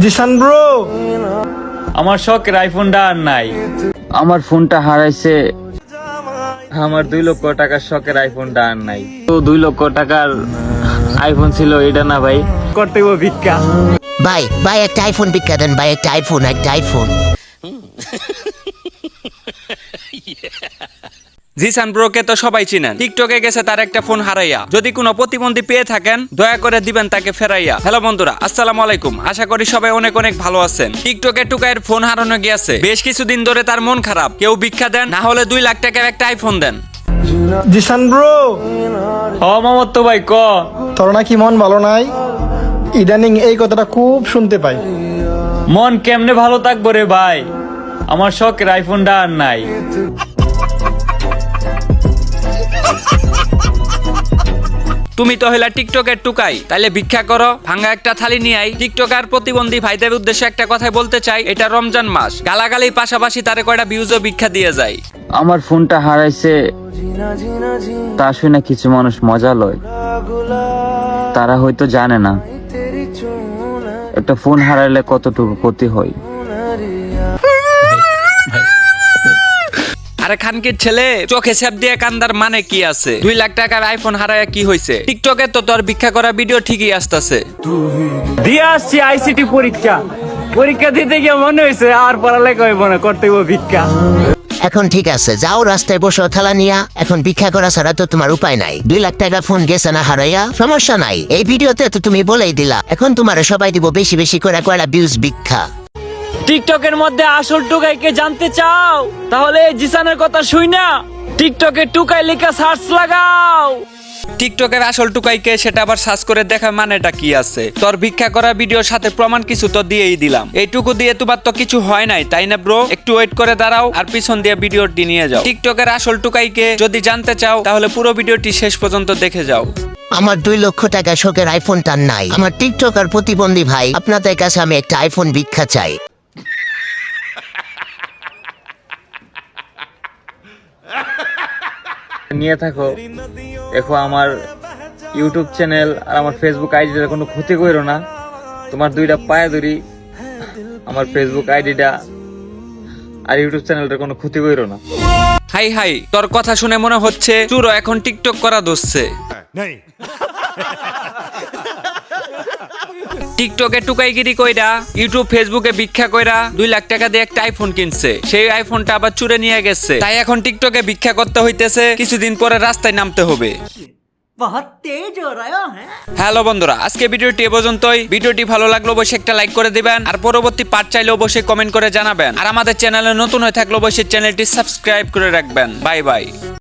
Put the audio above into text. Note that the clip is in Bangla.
জিসান ব্রো, আমার শখের আইফোনটা আর নাই। আমার ফোনটা হারাইছে। আমার 2 লক্ষ টাকার শখের আইফোনটা আর নাই। তো 2 লক্ষ টাকার আইফোন ছিল, এটা না ভাই, করতে গো ভিক্ষা। ভাই ভাই একটা আইফোন বিক্রি দেন ভাই, একটা আইফোন। জিসান ব্রোকে তো সবাই চিনেন, টিকটকে গেছে তার একটা ফোন হারাইয়া। যদি কোনো প্রতিবন্ধী পেয়ে থাকেন দয়া করে দিবেন তাকে ফেরাইয়া। হ্যালো বন্ধুরা, আসসালামু আলাইকুম, আশা করি সবাই অনেক অনেক ভালো আছেন। টিকটকে টুকাইয়ের ফোন হারানো গিয়েছে, বেশ কিছুদিন ধরে তার মন খারাপ। কেউ ভিক্ষা দেন, না হলে 2 লাখ টাকার একটা আইফোন দেন। জিসান ব্রো, ও মামত তো ভাই ক। তোর নাকি মন ভালো নাই? ইদানিং এই কথাটা খুব শুনতে পাই। মন কেমনে ভালো থাকবো রে ভাই, আমার শখের আইফোনটা আর নাই। তুমি তো হইলা টিকটকের টুকাই, তাইলে ভিক্ষা করো, ভাঙা একটা থালি নিয়ে আই। টিকটকার প্রতিবন্ধী ভাইদের উদ্দেশ্যে একটা কথাই বলতে চাই, এটা রমজান মাস, গালাগালির পাশাপাশি তারে কয়টা ভিউজও ভিক্ষা দিয়ে যায়। আমার ফোনটা হারাইছে, তা শুনে কিছু মানুষ মজা লয়। তারা হয়তো জানে না একটা ফোন হারাইলে কতটুকু ক্ষতি হয়। আরে খানকির ছেলে, চোখে ছেপ দিয়ে কান্দার মানে কি আছে? 2 লাখ টাকার আইফোন হারায়া কি হয়েছে? টিকটকে তো তোর ভিক্ষা করা ভিডিও ঠিকই আসতেছে। দিয়ে আসছি আইসিটি পরীক্ষা দিতে গিয়ে মনে হয়েছে আর পড়ালেখা হইব না, করতে হইব ভিক্ষা। এখন ঠিক আছে, যাও রাস্তায় বসো থালা নিয়া। এখন ভিক্ষা করা ছাড়া তো তোমার উপায় নাই। 2 লাখ টাকা ফোন গেছে না হারাইয়া, সমস্যা নাই। এই ভিডিওতে তো তুমি বলেই দিলা, এখন তোমার সবাই দিব বেশি বেশি করে কয়টা ভিউজ ভিক্ষা। টিকটকের মধ্যে আসল টুকাইকে জানতে চাও? তাহলে জিসানের কথা শুই না, টিকটকে টুকাই লেখা সার্চ লাগাও। টিকটকের আসল টুকাইকে সেটা আবার সার্চ করে দেখা মানেটা কি আছে? তোর ভিক্ষা করা ভিডিওর সাথে প্রমাণ কিছু তো দিয়েই দিলাম। এইটুকু দিয়ে তোমার তো কিছু হয় নাই, তাই না ব্রো? একটু ওয়েট করে দাঁড়াও আর পিছন দিয়ে ভিডিওটি নিয়ে যাও। টিকটকের আসল টুকাইকে যদি জানতে চাও তাহলে পুরো ভিডিওটি শেষ পর্যন্ত দেখে যাও। আমার 2 লক্ষ টাকা শোকের আইফোনটা নাই। আমার টিকটকার প্রতিবন্ধী ভাই, আপনাদের কাছে আমি একটা আইফোন ভিক্ষা চাই। নিয়ে থাকো, দেখো আমার ইউটিউব চ্যানেল আর আমার ফেসবুক আইডিটার কোনো ক্ষতি করো না। তোমার 2টা পায়ে ধরি, আমার ফেসবুক আইডিটা আর ইউটিউব চ্যানেলটার কোনো ক্ষতি করো না। হাই হাই, তোর কথা শুনে মনে হচ্ছে চুরো এখন টিকটক করা দোষছে। টিকটকে টুকাইগিরি কইরা, ইউটিউব ফেসবুকে ভিক্ষা কইরা 2 লাখ টাকা দিয়ে একটা আইফোন কিনছে, সেই আইফোনটা আবার চুরে নিয়ে গেছে। তাই এখন টিকটকে ভিক্ষা করতে হইতেছে, কিছুদিন পরে রাস্তায় নামতে হবে। হ্যালো বন্ধুরা, আজকে ভিডিওটি এ পর্যন্তই। ভিডিওটি ভালো লাগলো অবশ্যই একটা লাইক করে দিবেন, আর পরবর্তী পার্ট চাইলে অবশ্যই কমেন্ট করে জানাবেন। আর আমাদের চ্যানেলে নতুন হয়ে থাকলে অবশ্যই চ্যানেলটি সাবস্ক্রাইব করে রাখবেন। Bye bye.